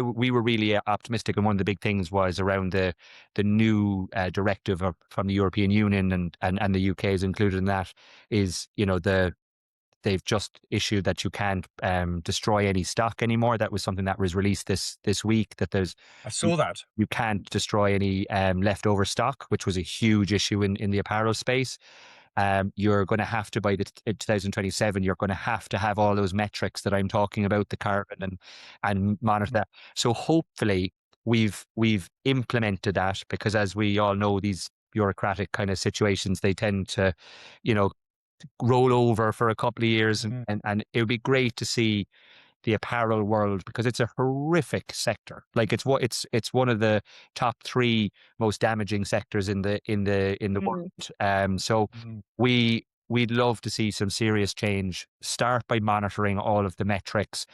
we were really optimistic, and one of the big things was around the new directive from the European Union, and the UK is included in that, is the they've just issued that you can't destroy any stock anymore. That was something that was released this week, that I saw that. you can't destroy any leftover stock, which was a huge issue in the apparel space. You're going to have to, by 2027, you're going to have all those metrics that I'm talking about, the carbon and monitor that. So hopefully we've implemented that, because as we all know, these bureaucratic kind of situations, they tend to, you know, roll over for a couple of years, and it would be great to see the apparel world, because it's a horrific sector. Like it's one of the top three most damaging sectors in the world. So we'd love to see some serious change. Start by monitoring all of the metrics.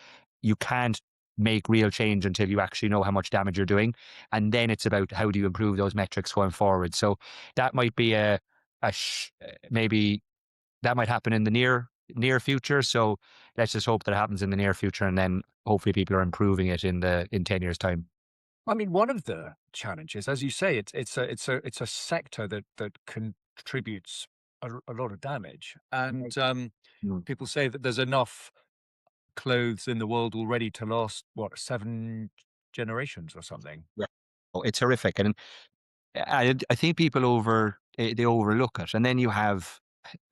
You can't make real change until you actually know how much damage you're doing, and then it's about how do you improve those metrics going forward. So that might be maybe that might happen in the near future. So let's just hope that it happens in the near future, and then hopefully people are improving it in 10 years' time. I mean, one of the challenges, as you say, it's a sector that contributes a lot of damage, and people say that there's enough clothes in the world already to last 7 generations or something. Yeah. Oh, it's horrific, and I think people they overlook it. And then you have,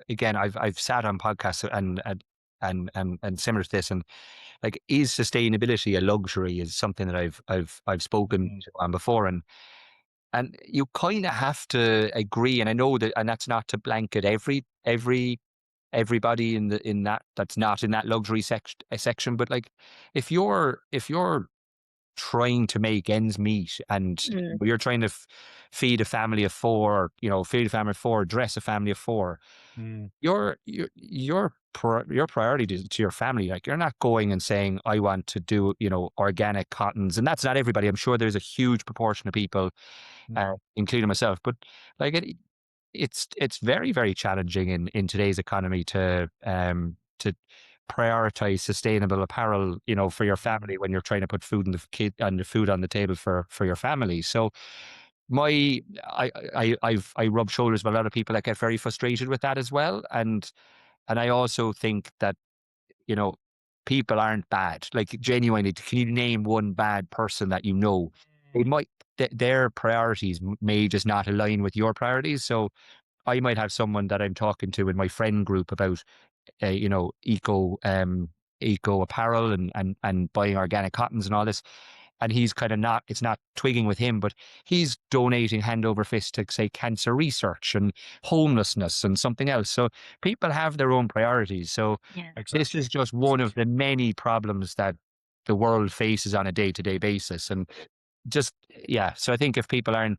again, I've sat on podcasts and similar to this, and like, is sustainability a luxury? Is something that I've spoken on before, and you kind of have to agree. And I know that, and that's not to blanket everybody in that's not in that luxury section, but like, if you're trying to make ends meet, and you're trying to feed a family of four, dress a family of four, your priority to your family, like, you're not going and saying, I want to do, organic cottons. And that's not everybody. I'm sure there's a huge proportion of people, including myself, but like, it's very, very challenging in today's economy to prioritize sustainable apparel, for your family, when you're trying to put food and the food on the table for your family. So I rub shoulders with a lot of people that get very frustrated with that as well. And I also think that, people aren't bad. Like, genuinely, can you name one bad person that you know? They might, their priorities may just not align with your priorities. So I might have someone that I'm talking to in my friend group about, eco apparel and buying organic cottons and all this. And he's kind of it's not twigging with him, but he's donating hand over fist to, say, cancer research and homelessness and something else. So people have their own priorities. So this is just one of the many problems that the world faces on a day-to-day basis. And so I think if people aren't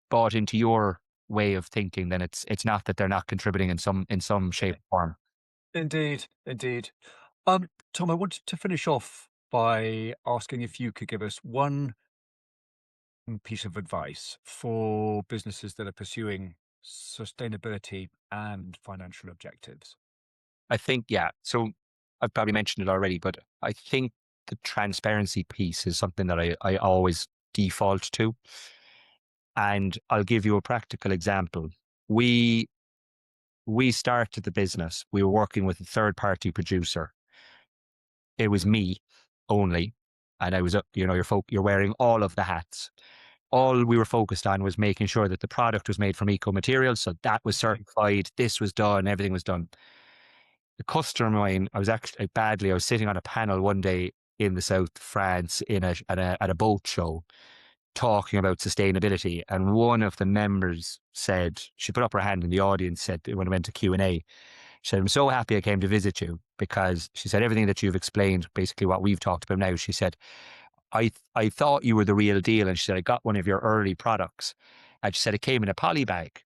bought into your way of thinking, then it's not that they're not contributing in some shape or form. Indeed, indeed. Tom, I wanted to finish off by asking if you could give us one piece of advice for businesses that are pursuing sustainability and financial objectives. I think, so I've probably mentioned it already, but I think the transparency piece is something that I always default to. And I'll give you a practical example. We started the business. We were working with a third-party producer. It was me only, and I was, you're wearing all of the hats. All we were focused on was making sure that the product was made from eco materials, so that was certified. This was done. Everything was done. The customer of mine, I was sitting on a panel one day in the south of France at a boat show, talking about sustainability, and one of the members said, she put up her hand in the audience, said, when I went to Q&A, she said, I'm so happy I came to visit you, because she said, everything that you've explained, basically what we've talked about now, she said, I thought you were the real deal. And she said, I got one of your early products. And she said, it came in a poly bag.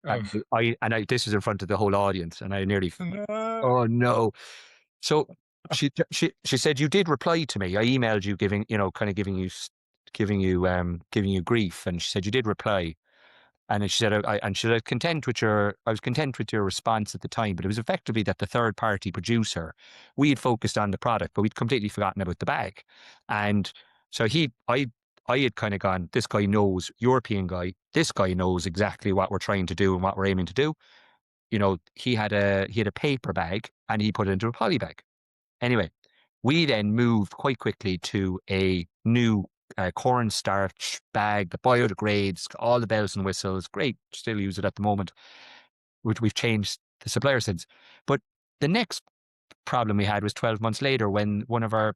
And this was in front of the whole audience, and I nearly, oh no. So she said, you did reply to me. I emailed you giving you grief. And she said, you did reply. And then she said, I was content with your response at the time, but it was effectively that the third party producer, we had focused on the product, but we'd completely forgotten about the bag. And so I had kind of gone, this guy knows, European guy, this guy knows exactly what we're trying to do and what we're aiming to do. he had a paper bag and he put it into a poly bag. Anyway, we then moved quite quickly to a new cornstarch bag that biodegrades, all the bells and whistles. Great, still use it at the moment, which we've changed the supplier since. But the next problem we had was 12 months later when one of our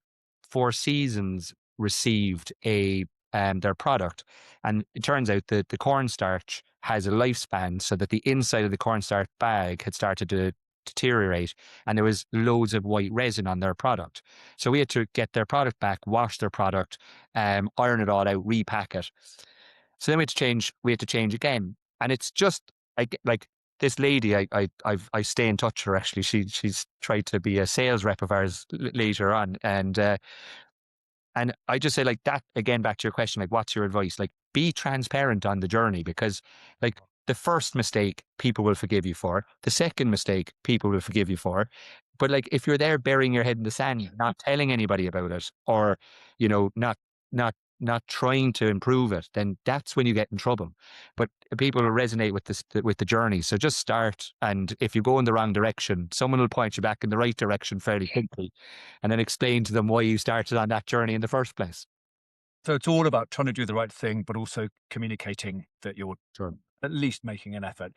Four Seasons received their product. And it turns out that the cornstarch has a lifespan, so that the inside of the cornstarch bag had started to deteriorate and there was loads of white resin on their product. So we had to get their product back, wash their product, iron it all out, repack it. So then we had to change again. And it's just like this lady, I stay in touch with her actually. She's tried to be a sales rep of ours later on. And I just say like that, again, back to your question, like, what's your advice? Like, be transparent on the journey, because like the first mistake people will forgive you for. The second mistake people will forgive you for. But like, if you're there burying your head in the sand, not telling anybody about it, or, not trying to improve it, then that's when you get in trouble. But people will resonate with the journey. So just start. And if you go in the wrong direction, someone will point you back in the right direction fairly quickly, and then explain to them why you started on that journey in the first place. So it's all about trying to do the right thing, but also communicating that you're Sure. at least making an effort.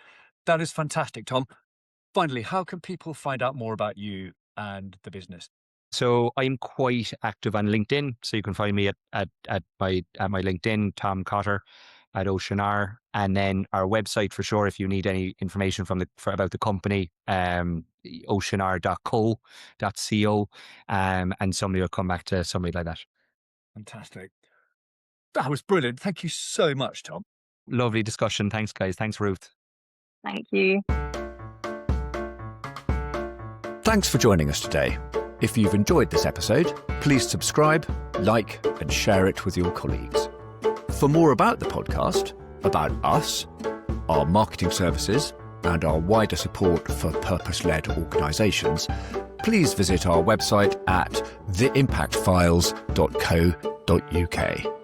That is fantastic, Tom. Finally, how can people find out more about you and the business? So I'm quite active on LinkedIn. So you can find me at my LinkedIn, Tom Cotter at OCEANR, and then our website for sure if you need any information about the company, oceanr.co, and somebody will come back to somebody like that. Fantastic. That was brilliant. Thank you so much, Tom. Lovely discussion. Thanks, guys. Thanks, Ruth. Thank you. Thanks for joining us today. If you've enjoyed this episode, please subscribe, like, and share it with your colleagues. For more about the podcast, about us, our marketing services, and our wider support for purpose-led organisations, please visit our website at theimpactfiles.co.uk.